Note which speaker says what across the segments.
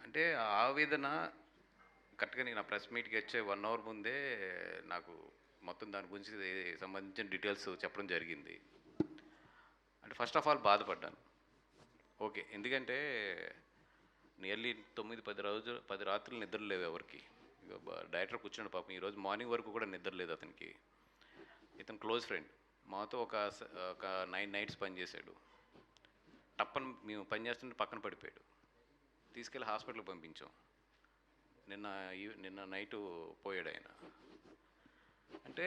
Speaker 1: అంటే ఆవేదన కరెక్ట్‌గా నేను ఆ ప్రెస్ మీట్‌కి వచ్చే 1 అవర్ ముందే నాకు మొత్తం దాని గురించి సంబంధించిన డీటెయిల్స్ చెప్పడం జరిగింది. అంటే ఫస్ట్ ఆఫ్ ఆల్ బాధపడ్డాను. ఓకే. ఎందుకంటే నియర్లీ 9, 10 రోజులు 10 రాత్రులు నిద్ర లేవు ఎవరికీ. ఇగ డైరెక్టర్ కూర్చున్నాడు పాపం. ఈరోజు మార్నింగ్ వరకు కూడా నిద్ర లేదు అతనికి. ఇతను క్లోజ్ ఫ్రెండ్. మాతో ఒక 9 నైట్స్ పనిచేశాడు. టప్పని మేము పని చేస్తుంటే పక్కన పడిపోయాడు. తీసుకెళ్ళి హాస్పిటల్‌కి పంపించాం. నిన్న నిన్న నైటు పోయాడాయన. అంటే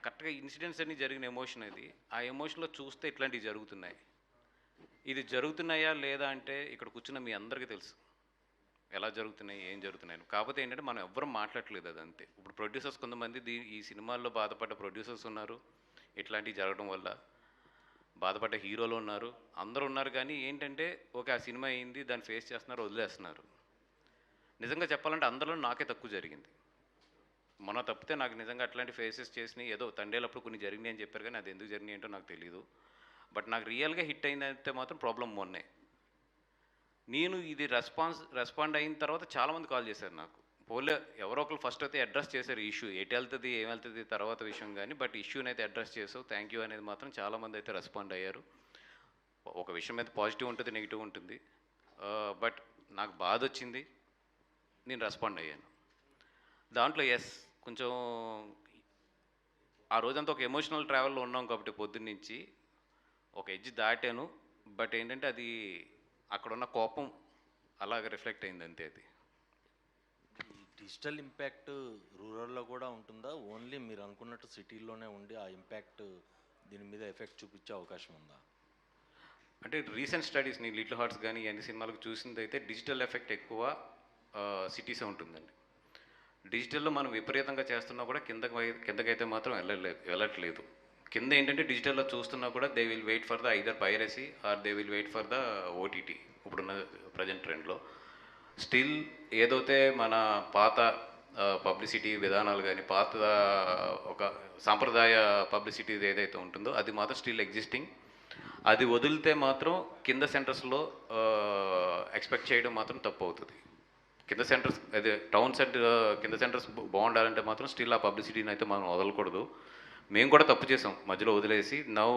Speaker 1: కరెక్ట్‌గా ఇన్సిడెంట్స్ అన్నీ జరిగిన ఎమోషన్ అది. ఆ ఎమోషన్‌లో చూస్తే ఇట్లాంటివి జరుగుతున్నాయి. ఇది జరుగుతున్నాయా లేదా అంటే ఇక్కడ కూర్చున్న మీ అందరికీ తెలుసు. ఎలా జరుగుతున్నాయి, ఏం జరుగుతున్నాయని. కాకపోతే ఏంటంటే మనం ఎవ్వరం మాట్లాడట్లేదు అదంతే. ఇప్పుడు ప్రొడ్యూసర్స్ కొంతమంది ఈ సినిమాల్లో బాధపడ్డ ప్రొడ్యూసర్స్ ఉన్నారు. ఇట్లాంటివి జరగడం వల్ల. బాధపడ్డ హీరోలు ఉన్నారు. అందరూ ఉన్నారు కానీ ఏంటంటే ఓకే ఆ సినిమా అయింది. దాన్ని ఫేస్ చేస్తున్నారు, వదిలేస్తున్నారు. నిజంగా చెప్పాలంటే అందరిలో నాకే తక్కువ జరిగింది. మొన్న తప్పితే నాకు నిజంగా అట్లాంటి ఫేసెస్ చేసినవి ఏదో తండేలప్పుడు కొన్ని జరిగినాయి అని చెప్పారు కానీ అది ఎందుకు జరిగినాయి ఏంటో నాకు తెలీదు. బట్ నాకు రియల్గా హిట్ అయిందంటే మాత్రం ప్రాబ్లం మొన్నే. నేను ఇది రెస్పాండ్ అయిన తర్వాత చాలామంది కాల్ చేశారు నాకు. పోలే ఎవరో ఒకరు ఫస్ట్ అయితే అడ్రస్ చేశారు ఇష్యూ. ఎటు వెళ్తుంది ఏం వెళ్తుంది తర్వాత విషయం కానీ బట్ ఇష్యూని అయితే అడ్రస్ చేసావు థ్యాంక్ యూ అనేది మాత్రం చాలామంది అయితే రెస్పాండ్ అయ్యారు. ఒక విషయం అయితే పాజిటివ్ ఉంటుంది, నెగిటివ్ ఉంటుంది. బట్ నాకు బాధ వచ్చింది. నేను రెస్పాండ్ అయ్యాను. దాంట్లో ఎస్ కొంచెం ఆ రోజంతా ఒక ఎమోషనల్ ట్రావెల్లో ఉన్నాం కాబట్టి పొద్దున్నుంచి ఒక ఎడ్జ్ దాటాను. బట్ ఏంటంటే అది అక్కడున్న కోపం అలాగ రిఫ్లెక్ట్ అయింది అంతే అది.
Speaker 2: ఈ డిజిటల్ ఇంపాక్ట్ రూరల్లో కూడా ఉంటుందా? ఓన్లీ మీరు అనుకున్నట్టు సిటీల్లోనే ఉండి ఆ ఇంపాక్ట్ దీని మీద ఎఫెక్ట్ చూపించే అవకాశం ఉందా?
Speaker 1: అంటే రీసెంట్ స్టడీస్ నేను లిటిల్ హార్ట్స్ కానీ అన్ని సినిమాలకు చూసింది అయితే డిజిటల్ ఎఫెక్ట్ ఎక్కువ సిటీసే ఉంటుందండి. డిజిటల్లో మనం విపరీతంగా చేస్తున్నా కూడా కిందకైతే మాత్రం వెళ్ళట్లేదు. కింద ఏంటంటే డిజిటల్లో చూస్తున్నా కూడా they will wait for the either piracy or they will wait for the OTT ఇప్పుడున్న ప్రజెంట్ ట్రెండ్లో. స్టిల్ ఏదైతే మన పాత పబ్లిసిటీ విధానాలు కానీ పాత ఒక సాంప్రదాయ పబ్లిసిటీ ఏదైతే ఉంటుందో అది మాత్రం స్టిల్ ఎగ్జిస్టింగ్. అది వదిలితే మాత్రం కింద సెంటర్స్లో ఎక్స్పెక్ట్ చేయడం మాత్రం తప్పు అవుతుంది. కింద సెంటర్స్ అదే టౌన్ సెంటర్ కింద సెంటర్స్ బాగుండాలంటే మాత్రం స్టిల్ ఆ పబ్లిసిటీని అయితే మనం వదలకూడదు. మేము కూడా తప్పు చేసాం మధ్యలో వదిలేసి. Now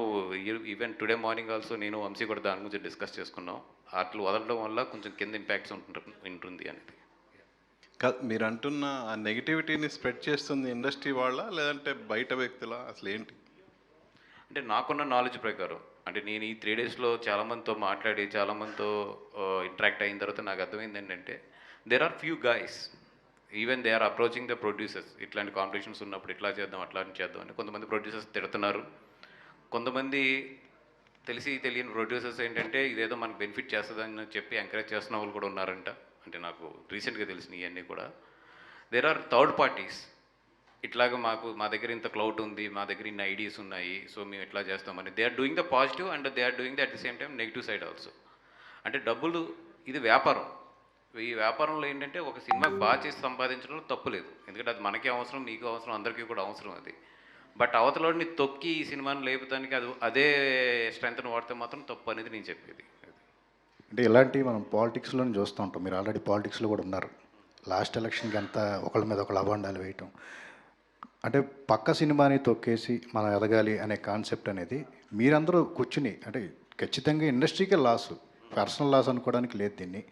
Speaker 1: even today morning also నేను వంశీ కూడా దాని గురించి డిస్కస్ చేసుకున్నాం. అట్లు వదలడం వల్ల కొంచెం కింద ఇంపాక్ట్స్ ఉంటుంది అనేది.
Speaker 3: మీరు అంటున్న ఆ నెగిటివిటీని స్ప్రెడ్ చేస్తుంది ఇండస్ట్రీ వాళ్ళ లేదంటే బయట వ్యక్తుల అసలు ఏంటి?
Speaker 1: అంటే నాకున్న నాలెడ్జ్ ప్రకారం అంటే నేను ఈ 3 డేస్లో చాలామందితో మాట్లాడి చాలామందితో ఇంటరాక్ట్ అయిన తర్వాత నాకు అర్థమైంది ఏంటంటే there are few guys even they are approaching the producers. ఇట్లాంటి కాంపిటీషన్స్ ఉన్నప్పుడు ఇట్లా చేద్దాం అట్లా చేద్దాం అని కొంతమంది ప్రొడ్యూసర్స్ తిడుతున్నారు. కొంతమంది తెలిసి తెలియని ప్రొడ్యూసర్స్ ఏంటంటే ఇదేదో మనకు బెనిఫిట్ చేస్తుందని చెప్పి ఎంకరేజ్ చేస్తున్న వాళ్ళు కూడా ఉన్నారంట. అంటే నాకు రీసెంట్గా తెలిసినవి ఇవన్నీ కూడా. దేర్ ఆర్ థర్డ్ పార్టీస్ ఇట్లాగ మా దగ్గర ఇంత క్లౌడ్ ఉంది, మా దగ్గర ఇన్ని ఐడియాస్ ఉన్నాయి, సో మేము ఎట్లా చేస్తామని they are doing the positive and they are doing the at the same time negative side also. అంటే డబ్బులు ఇది వ్యాపారం. ఈ వ్యాపారంలో ఏంటంటే ఒక సినిమా బాగా చేసి సంపాదించడంలో తప్పు లేదు. ఎందుకంటే అది మనకే అవసరం, మీకు అవసరం, అందరికీ కూడా అవసరం అది. బట్ అవతలని తొక్కి ఈ సినిమాని లేపుతానికి అదే స్ట్రెంగ్త్ని వాడితే మాత్రం తప్పు అనేది నేను చెప్పేది.
Speaker 4: అంటే ఇలాంటివి మనం పాలిటిక్స్లోనే చూస్తూ ఉంటాం. మీరు ఆల్రెడీ పాలిటిక్స్లో కూడా ఉన్నారు. లాస్ట్ ఎలక్షన్కి అంతా ఒకళ్ళ మీద ఒకళ్ళు అబాండాలు వేయటం, అంటే పక్క సినిమాని తొక్కేసి మనం ఎదగాలి అనే కాన్సెప్ట్ అనేది మీరందరూ కూర్చుని అంటే ఖచ్చితంగా ఇండస్ట్రీకే లాస్, పర్సనల్ లాస్ అనుకోవడానికి లేదు దీన్ని.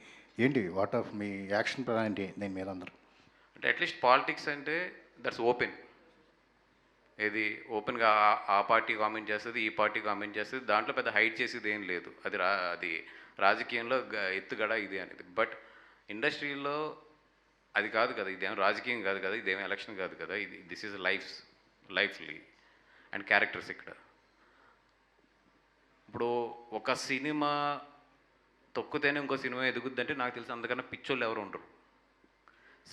Speaker 4: ఏంటి what of me action plan ఏంటి దీని మీద అందరూ?
Speaker 1: అంటే అట్లీస్ట్ పాలిటిక్స్ అంటే దట్స్ ఓపెన్. ఏది ఓపెన్గా ఆ పార్టీ కామెంట్ చేస్తుంది, ఈ పార్టీ కామెంట్ చేస్తుంది, దాంట్లో పెద్ద హైడ్ చేసేది ఏం లేదు. అది రాజకీయంలో ఎత్తుగడ ఇది అనేది. బట్ ఇండస్ట్రీలో అది కాదు కదా, ఇదేం రాజకీయం కాదు కదా, ఇదేం ఎలక్షన్ కాదు కదా, ఇది దిస్ ఈజ్ లైఫ్లీ అండ్ క్యారెక్టర్స్ ఇక్కడ. ఇప్పుడు ఒక సినిమా తొక్కుతేనే ఇంకో సినిమా ఎదుగుద్దంటే నాకు తెలిసి అంతకన్నా పిచ్చోళ్ళు ఎవరు ఉండరు.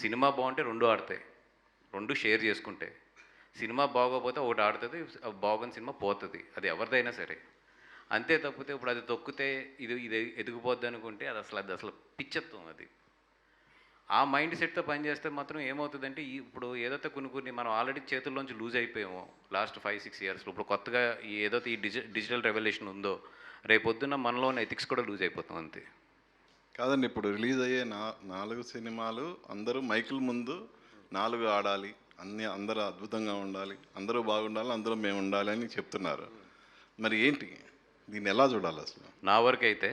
Speaker 1: సినిమా బాగుంటే రెండు ఆడతాయి, రెండు షేర్ చేసుకుంటే. సినిమా బాగోపోతే ఒకటి ఆడుతుంది, బాగున్న సినిమా పోతుంది, అది ఎవరిదైనా సరే. అంతే తప్పితే ఇప్పుడు అది తొక్కితే ఇది ఎదిగిపోద్ది అనుకుంటే అది అసలు పిచ్చత్వం అది. ఆ మైండ్ సెట్తో పనిచేస్తే మాత్రం ఏమవుతుందంటే ఇప్పుడు ఏదైతే కొన్ని మనం ఆల్రెడీ చేతుల్లోంచి లూజ్ అయిపోయామో లాస్ట్ 5-6 ఇయర్స్లో, ఇప్పుడు కొత్తగా ఏదైతే ఈ డిజిటల్ రెవల్యూషన్ ఉందో రేపొద్దున మనలో ఉన్న ఎథిక్స్ కూడా లూజ్ అయిపోతాం అంతే.
Speaker 3: కాదండి, ఇప్పుడు రిలీజ్ అయ్యే 4 సినిమాలు అందరూ మైకుల ముందు 4 ఆడాలి, అందరూ అద్భుతంగా ఉండాలి, అందరూ బాగుండాలి, అందరూ మేము ఉండాలి అని చెప్తున్నారు. మరి ఏంటి దీన్ని ఎలా చూడాలి అసలు?
Speaker 1: నా వరకు అయితే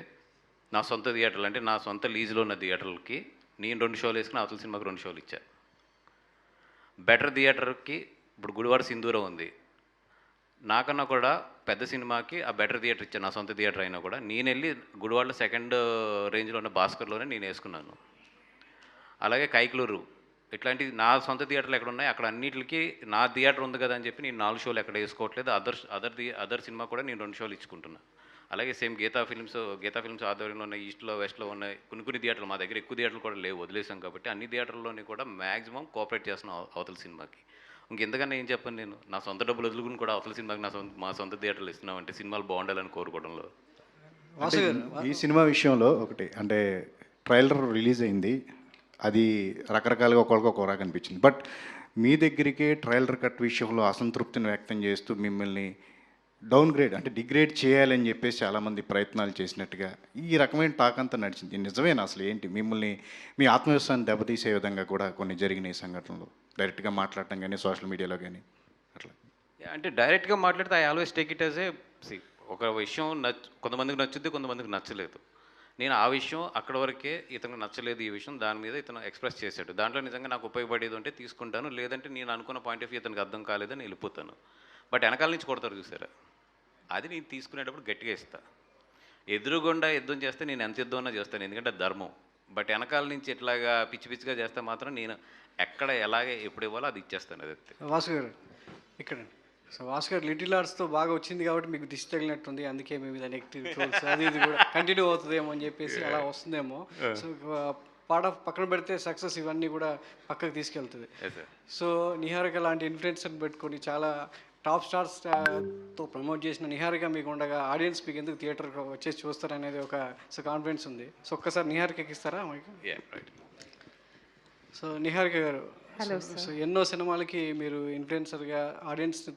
Speaker 1: నా సొంత థియేటర్లు అంటే నా సొంత లీజులో ఉన్న థియేటర్లకి నేను 2 షోలు వేసుకుని అవతల సినిమాకి 2 షోలు ఇచ్చా. బెటర్ థియేటర్కి ఇప్పుడు గుడివాడ సింధూరం ఉంది, నాకన్నా కూడా పెద్ద సినిమాకి ఆ బెటర్ థియేటర్ ఇచ్చాను. నా సొంత థియేటర్ అయినా కూడా నేను వెళ్ళి గుడివాడలో సెకండ్ రేంజ్లో ఉన్న భాస్కర్లోనే నేను వేసుకున్నాను. అలాగే కైక్లూరు ఇట్లాంటి నా సొంత థియేటర్లు ఎక్కడ ఉన్నాయి అక్కడ అన్నిటికి నా థియేటర్ ఉంది కదా అని చెప్పి నేను 4 షోలు ఎక్కడ వేసుకోవట్లేదు. అదర్ సినిమా కూడా నేను 2 షోలు ఇచ్చుకుంటున్నాను. అలాగే సేమ్ గీతా ఫిల్మ్స్ ఆధ్వర్యంలో ఉన్న ఈస్ట్లో వెస్ట్లో ఉన్న కొన్ని థియేటర్లు, మా దగ్గర ఎక్కువ థియేటర్లు కూడా లేవు, వదిలేసాం కాబట్టి అన్ని థియేటర్లోని కూడా మ్యాక్సిమం కోఆపరేట్ చేస్తున్నాం అవతల సినిమాకి. ఇంకెంతకన్నా ఏం చెప్పను నేను, నా సొంత డబ్బులు వదులుకుని కూడా అవతల సినిమాకి మా సొంత థియేటర్లు ఇస్తున్నామంటే సినిమాలు బాగుండాలని కోరుకోవడంలో.
Speaker 4: అంటే ఈ సినిమా విషయంలో ఒకటి అంటే ట్రైలర్ రిలీజ్ అయింది, అది రకరకాలుగా ఒకరికి ఒక రకంగా అనిపించింది. బట్ మీ దగ్గరికి ట్రైలర్ కట్ విషయంలో అసంతృప్తిని వ్యక్తం చేస్తూ మిమ్మల్ని డౌన్ గ్రేడ్ అంటే డిగ్రేడ్ చేయాలని చెప్పేసి చాలామంది ప్రయత్నాలు చేసినట్టుగా ఈ రకమైన టాక్ అంతా నడిచింది. నిజమేనా అసలు ఏంటి? మిమ్మల్ని మీ ఆత్మవిశ్వాసాన్ని దెబ్బతీసే విధంగా కూడా కొన్ని జరిగినాయి సంఘటనలు, డైరెక్ట్గా మాట్లాడటం కానీ సోషల్ మీడియాలో కానీ అట్లా?
Speaker 1: అంటే డైరెక్ట్గా మాట్లాడితే I always take it as a ఒక విషయం కొంతమందికి నచ్చుద్ది, కొంతమందికి నచ్చలేదు. నేను ఆ విషయం అక్కడ వరకే, ఇతనికి నచ్చలేదు ఈ విషయం, దాని మీద ఇతను ఎక్స్ప్రెస్ చేశాడు. దాంట్లో నిజంగా నాకు ఉపయోగపడేది ఉంటే తీసుకుంటాను, లేదంటే నేను అనుకున్న పాయింట్ ఆఫ్ వ్యూ ఇతనికి అర్థం కాలేదని వెళ్ళిపోతాను. బట్ వెనకాల నుంచి కొడతారు చూసారా, అది నేను తీసుకునేటప్పుడు గట్టిగా ఇస్తా. ఎదురుగుండా యుద్ధం చేస్తే నేను ఎంత యుద్ధం అన్నా చేస్తాను, ఎందుకంటే ధర్మం. బట్ వెనకాల నుంచి ఇట్లాగా పిచ్చిగా చేస్తే మాత్రం నేను ఎక్కడ ఎలాగే ఎప్పుడు ఇవ్వాలో అది ఇచ్చేస్తాను. అది
Speaker 5: వాసు గారు ఇక్కడ. సో వాసు గారు లిటిల్ ఆర్ట్స్తో బాగా వచ్చింది కాబట్టి మీకు దిష్టి తగిలినట్టుంది, అందుకే మీ మీద నెగిటివ్ ట్రోల్స్ అది ఇది కూడా కంటిన్యూ అవుతుందేమో అని చెప్పేసి అలా వస్తుందేమో. సో పార్ట్ ఆఫ్ పక్కన పెడితే సక్సెస్ ఇవన్నీ కూడా పక్కకు తీసుకెళ్తుంది. సో నిహారిక లాంటి ఇన్ఫ్లుయెన్సర్ని పెట్టుకొని చాలా టాప్ స్టార్స్తో ప్రమోట్ చేసిన నిహారిక మీకు ఉండగా ఆడియన్స్ మీకు ఎందుకు థియేటర్కి వచ్చేసి చూస్తారనేది ఒక కాన్ఫిడెన్స్ ఉంది. సో ఒక్కసారి నిహారికకి ఇస్తారా మీకు? సో నిహారిక గారు, సో ఎన్నో సినిమాలకి మీరు ఇన్ఫ్లుయెన్సర్గా ఆడియన్స్ని